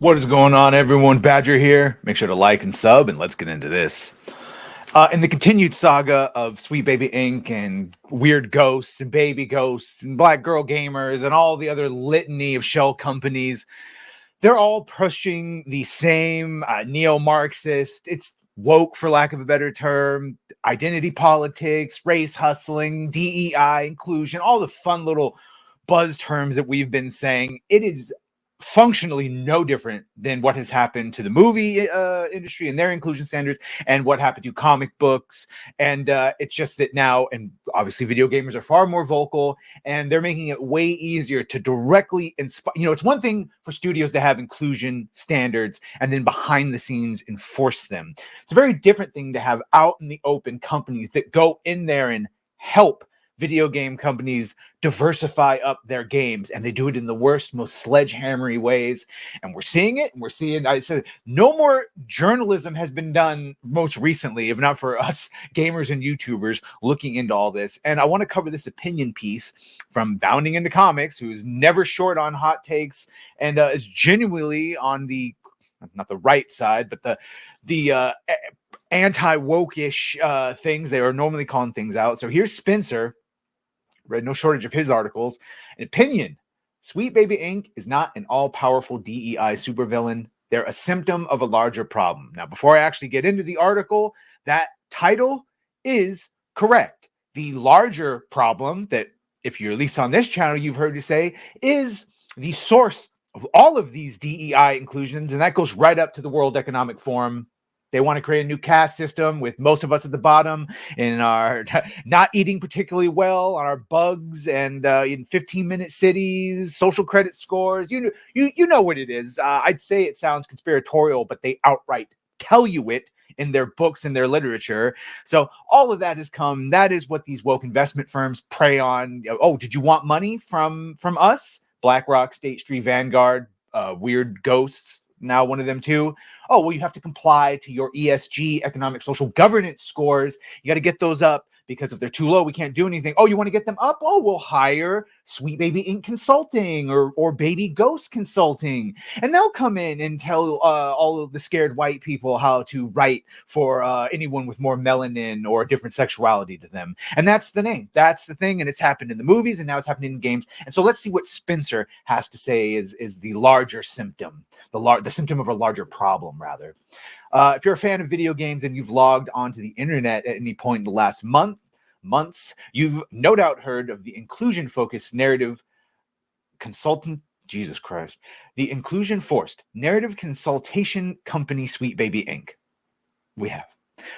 What is going on, everyone? Badger here. Make sure to like and sub, and let's get into this. In the continued saga of Sweet Baby Inc. and Weird Ghosts and Baby Ghosts and Black Girl Gamers and all the other litany of shell companies, they're all pushing the same neo-Marxist, it's woke for lack of a better term, identity politics, race hustling, DEI, inclusion, all the fun little buzz terms that we've been saying. It is functionally no different than what has happened to the movie industry and their inclusion standards and what happened to comic books. And it's just that now, and obviously video gamers are far more vocal, and they're making it way easier to directly inspire. It's one thing for studios to have inclusion standards and then behind the scenes enforce them. It's a very different thing to have out in the open companies that go in there and help video game companies diversify up their games, and they do it in the worst, most sledgehammery ways. And we're seeing it, and we're seeing, I said, no more journalism has been done most recently, if not for us gamers and YouTubers looking into all this. And I want to cover this opinion piece from Bounding Into Comics, who's never short on hot takes and is genuinely on the, not the right side, but the anti-woke-ish things. They are normally calling things out. So here's Spencer. Read no shortage of his articles. An opinion: Sweet Baby Inc. is not an all-powerful DEI supervillain. They're a symptom of a larger problem. Now, before I actually get into the article, that title is correct. The larger problem that, if you're at least on this channel, you've heard to say, is the source of all of these DEI inclusions, and that goes right up to the World Economic Forum. They want to create a new caste system with most of us at the bottom in our not eating particularly well, on our bugs, and in 15-minute cities, social credit scores. You know what it is. I'd say it sounds conspiratorial, but they outright tell you it in their books and their literature. So all of that has come. That is what these woke investment firms prey on. Oh, did you want money from us? BlackRock, State Street, Vanguard, Weird Ghosts. Now one of them too. Oh, well, you have to comply to your ESG, economic social governance scores. You got to get those up, because if they're too low, we can't do anything. Oh, you want to get them up? Oh, we'll hire Sweet Baby Inc. Consulting or Baby Ghost Consulting. And they'll come in and tell all of the scared white people how to write for anyone with more melanin or a different sexuality to them. And that's the name. That's the thing. And it's happened in the movies, and now it's happening in games. And so let's see what Spencer has to say is the larger symptom, the symptom of a larger problem, rather. If you're a fan of video games and you've logged onto the internet at any point in the last months, you've no doubt heard of the inclusion-focused narrative consultant, Jesus Christ, the inclusion-forced narrative consultation company Sweet Baby Inc. We have.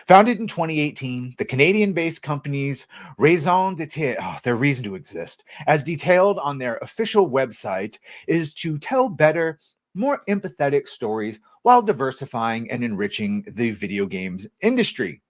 Founded in 2018, the Canadian-based company's raison d'etre, their reason to exist, as detailed on their official website, is to tell better, more empathetic stories while diversifying and enriching the video games industry.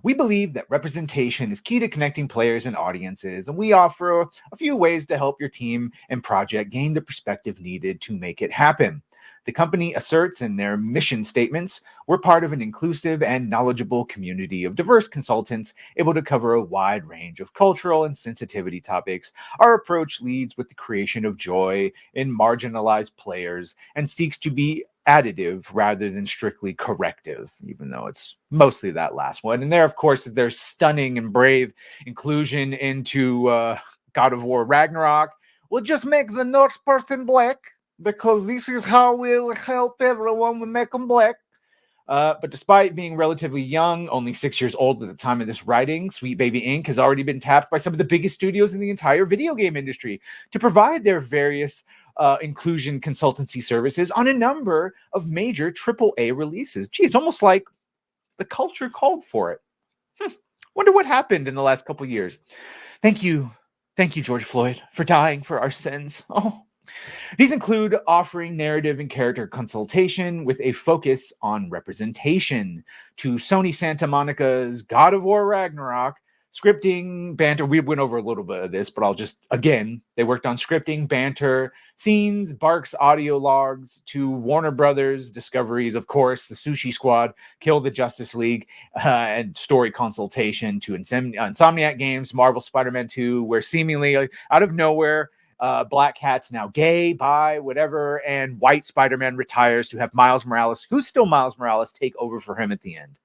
We believe that representation is key to connecting players and audiences, and we offer a few ways to help your team and project gain the perspective needed to make it happen. The company asserts in their mission statements, we're part of an inclusive and knowledgeable community of diverse consultants able to cover a wide range of cultural and sensitivity topics. Our approach leads with the creation of joy in marginalized players and seeks to be additive rather than strictly corrective, even though it's mostly that last one. And there, of course, is their stunning and brave inclusion into God of War Ragnarok. We'll just make the Norse person black, because this is how we'll help everyone. We make them black. But despite being relatively young, only 6 years old at the time of this writing, Sweet Baby Inc. has already been tapped by some of the biggest studios in the entire video game industry to provide their various inclusion consultancy services on a number of major AAA releases. Gee, it's almost like the culture called for it. Wonder what happened in the last couple years. Thank you, George Floyd, for dying for our sins. Oh. These include offering narrative and character consultation with a focus on representation to Sony Santa Monica's God of War Ragnarok, scripting, banter. We went over a little bit of this, but I'll just, again, they worked on scripting, banter, scenes, Bark's audio logs, to Warner Brothers Discoveries, of course, the Sushi Squad, Kill the Justice League, and story consultation to Insomniac Games, Marvel Spider-Man 2, where seemingly out of nowhere, Black Cat's now gay, bi, whatever, and white Spider-Man retires to have Miles Morales, who's still Miles Morales, take over for him at the end.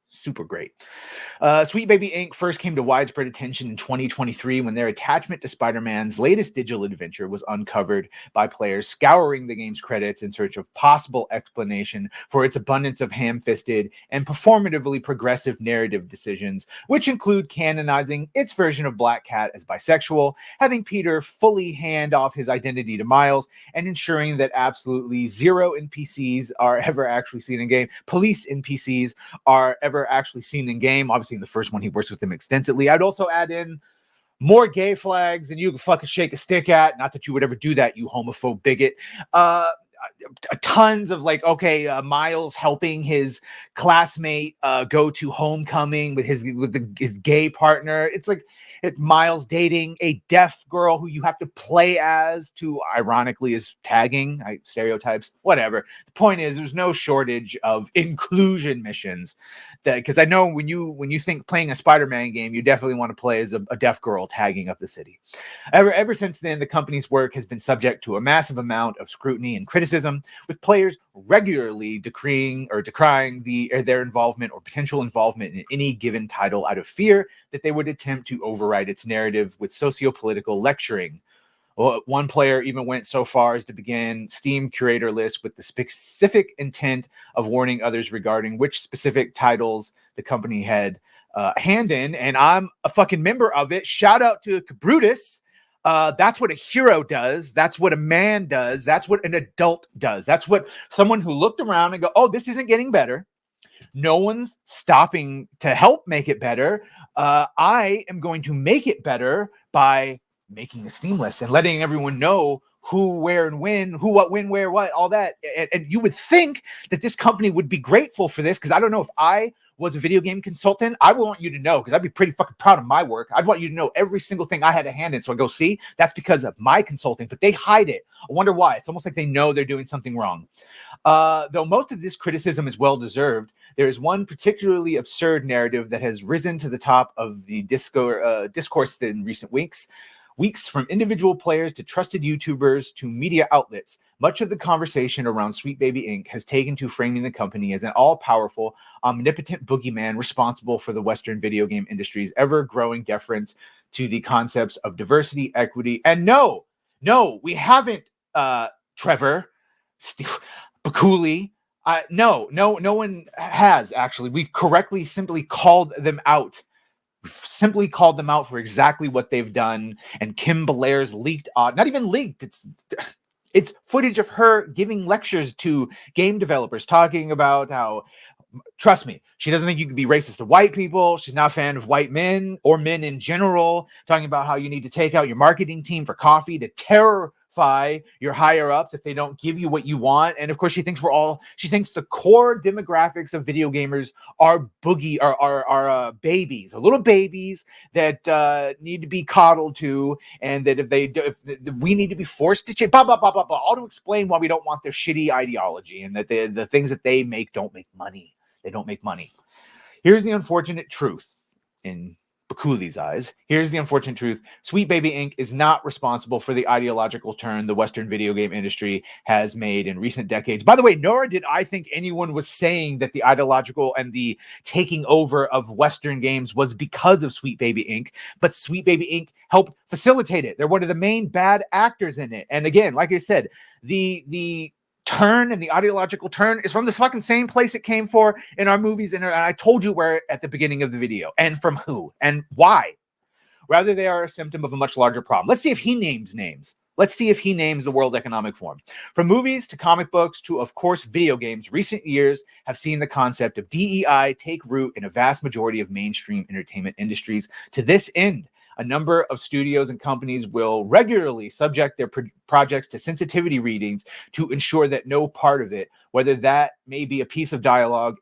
Super great. Sweet Baby Inc. first came to widespread attention in 2023 when their attachment to Spider-Man's latest digital adventure was uncovered by players scouring the game's credits in search of possible explanation for its abundance of ham-fisted and performatively progressive narrative decisions, which include canonizing its version of Black Cat as bisexual, having Peter fully hand off his identity to Miles, and ensuring that absolutely zero NPCs are ever actually seen in game. Police NPCs are ever actually seen in game. Obviously, in the first one, he works with them extensively. I'd also add in more gay flags than you can fucking shake a stick at. Not that you would ever do that, you homophobe bigot. Tons of Miles helping his classmate go to homecoming with his gay partner. It's like Miles dating a deaf girl who you have to play as, to ironically is tagging, stereotypes, whatever. The point is, there's no shortage of inclusion missions, that because I know when you think playing a Spider-Man game, you definitely want to play as a deaf girl tagging up the city. Ever since then, the company's work has been subject to a massive amount of scrutiny and criticism, with players regularly decrying their involvement or potential involvement in any given title out of fear that they would attempt to override its narrative with socio-political lecturing. Well, one player even went so far as to begin Steam curator lists with the specific intent of warning others regarding which specific titles the company had hand in, and I'm a fucking member of it. Shout out to Brutus. That's what a hero does. That's what a man does. That's what an adult does. That's what someone who looked around and go, oh, this isn't getting better. No one's stopping to help make it better. I am going to make it better by making a Steam list and letting everyone know who, where, and when, who, what, when, where, what, all that. And you would think that this company would be grateful for this, because I don't know, if I was a video game consultant, I would want you to know, because I'd be pretty fucking proud of my work. I'd want you to know every single thing I had a hand in. So I go, see, that's because of my consulting, but they hide it. I wonder why. It's almost like they know they're doing something wrong. Though most of this criticism is well-deserved, there is one particularly absurd narrative that has risen to the top of the discourse in recent weeks, from individual players to trusted YouTubers to media outlets. Much of the conversation around Sweet Baby Inc. has taken to framing the company as an all-powerful, omnipotent boogeyman responsible for the Western video game industry's ever-growing deference to the concepts of diversity, equity, and no, we haven't, Trevor, Bakuli. No one has, actually. We've correctly simply called them out. Simply called them out for exactly what they've done. And Kim Belair's leaked, not even leaked, it's footage of her giving lectures to game developers, talking about how, trust me, she doesn't think you can be racist to white people. She's not a fan of white men or men in general, talking about how you need to take out your marketing team for coffee to terrify your higher ups if they don't give you what you want. And of course, she thinks the core demographics of video gamers are babies, or little babies that need to be coddled to, and that if we need to be forced to change, all to explain why we don't want their shitty ideology, and that the things that they make don't make money. They don't make money. Here's the unfortunate truth in Bakuli's eyes. Here's the unfortunate truth. Sweet Baby Inc. is not responsible for the ideological turn the Western video game industry has made in recent decades. By the way, nor did I think anyone was saying that the ideological and the taking over of Western games was because of Sweet Baby Inc., but Sweet Baby Inc. helped facilitate it. They're one of the main bad actors in it. And again, like I said, the turn and the ideological turn is from this fucking same place it came for in our movies, and I told you where at the beginning of the video, and from who and why. Rather, they are a symptom of a much larger problem. Let's see if he names names. Let's see if he names the World Economic Forum. From movies to comic books to, of course, video games, recent years have seen the concept of DEI take root in a vast majority of mainstream entertainment industries. To this end, a number of studios and companies will regularly subject their projects to sensitivity readings to ensure that no part of it, whether that may be a piece of dialogue.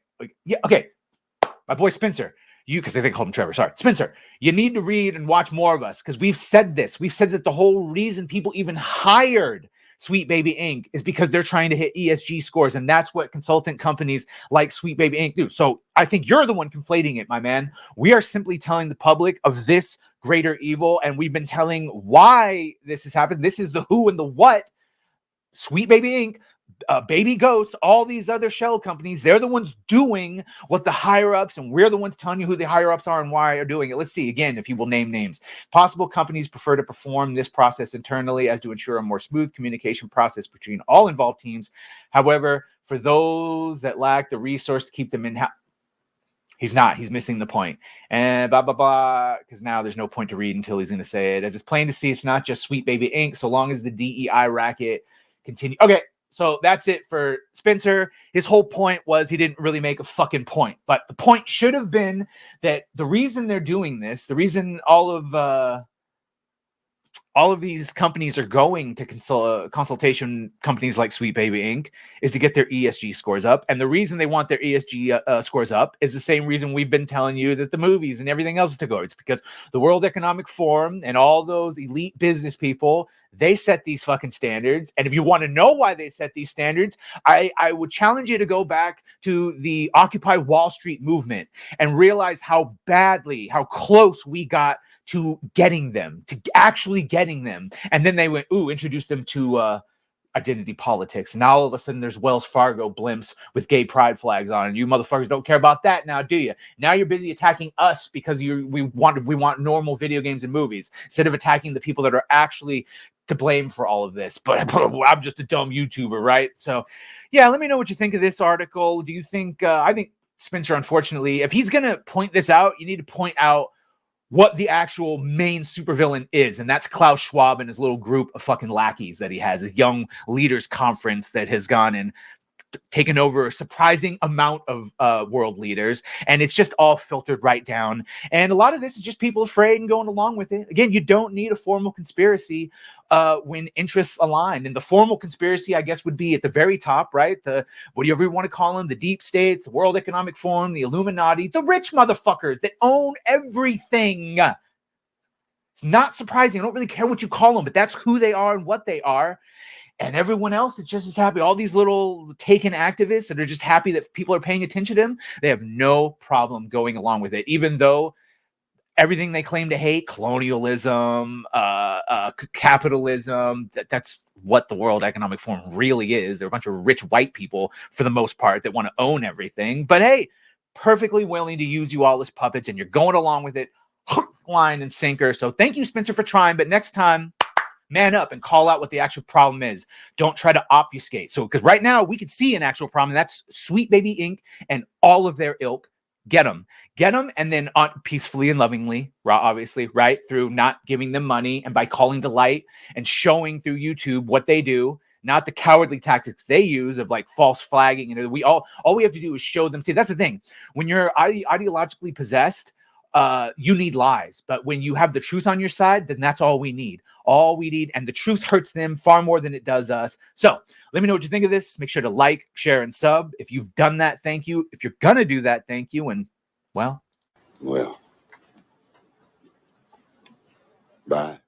My boy Spencer, because they called him Trevor. Sorry, Spencer, you need to read and watch more of us, because we've said this. We've said that the whole reason people even hired Sweet Baby Inc. is because they're trying to hit ESG scores, and that's what consultant companies like Sweet Baby Inc. do. So I think you're the one conflating it, my man. We are simply telling the public of this greater evil, and we've been telling why this has happened. This is the who and the what. Sweet Baby Inc., Baby Ghosts, all these other shell companies, they're the ones doing what the higher ups, and we're the ones telling you who the higher ups are and why are doing it. Let's see, again, if you will name names. Possible companies prefer to perform this process internally as to ensure a more smooth communication process between all involved teams. However, for those that lack the resource to keep them in-house, he's missing the point. And blah, blah, blah, because now there's no point to read until he's going to say it. As it's plain to see, it's not just Sweet Baby Inc., so long as the DEI racket continue. Okay, so that's it for Spencer. His whole point was he didn't really make a fucking point. But the point should have been that the reason they're doing this, the reason all of these companies are going to consultation companies like Sweet Baby Inc. is to get their ESG scores up. And the reason they want their ESG scores up is the same reason we've been telling you that the movies and everything else is to go. It's because the World Economic Forum and all those elite business people, they set these fucking standards. And if you want to know why they set these standards, I would challenge you to go back to the Occupy Wall Street movement and realize how close we got to getting them, to actually getting them. And then they went, introduce them to identity politics. And now all of a sudden there's Wells Fargo blimps with gay pride flags on, and you motherfuckers don't care about that now, do you? Now you're busy attacking us because we want normal video games and movies instead of attacking the people that are actually to blame for all of this. But I'm just a dumb YouTuber, right? So yeah, let me know what you think of this article. Do you think, I think Spencer, unfortunately, if he's going to point this out, you need to point out what the actual main supervillain is, and that's Klaus Schwab and his little group of fucking lackeys that he has, a young leaders conference that has gone and taken over a surprising amount of world leaders, and it's just all filtered right down. And a lot of this is just people afraid and going along with it. Again, you don't need a formal conspiracy when interests align. And the formal conspiracy, I guess, would be at the very top, right? The whatever you want to call them, the deep states, the World Economic Forum, the Illuminati, the rich motherfuckers that own everything. It's not surprising. I don't really care what you call them, but that's who they are and what they are. And everyone else is just as happy. All these little taken activists that are just happy that people are paying attention to them, they have no problem going along with it, even though everything they claim to hate, colonialism, capitalism, that's what the World Economic Forum really is. They're a bunch of rich white people, for the most part, that want to own everything. But hey, perfectly willing to use you all as puppets, and you're going along with it, hook, line, and sinker. So thank you, Spencer, for trying. But next time, man up and call out what the actual problem is. Don't try to obfuscate. So, because right now we can see an actual problem, and that's Sweet Baby Inc. and all of their ilk. Get them, and then peacefully and lovingly, obviously, right, through not giving them money and by calling to light and showing through YouTube what they do, not the cowardly tactics they use of like false flagging. You know, all we have to do is show them. See, that's the thing. When you're ideologically possessed, you need lies. But when you have the truth on your side, then that's all we need. And the truth hurts them far more than it does us. So let me know what you think of this. Make sure to like, share, and sub. If you've done that, thank you. If you're going to do that, thank you. And well, bye.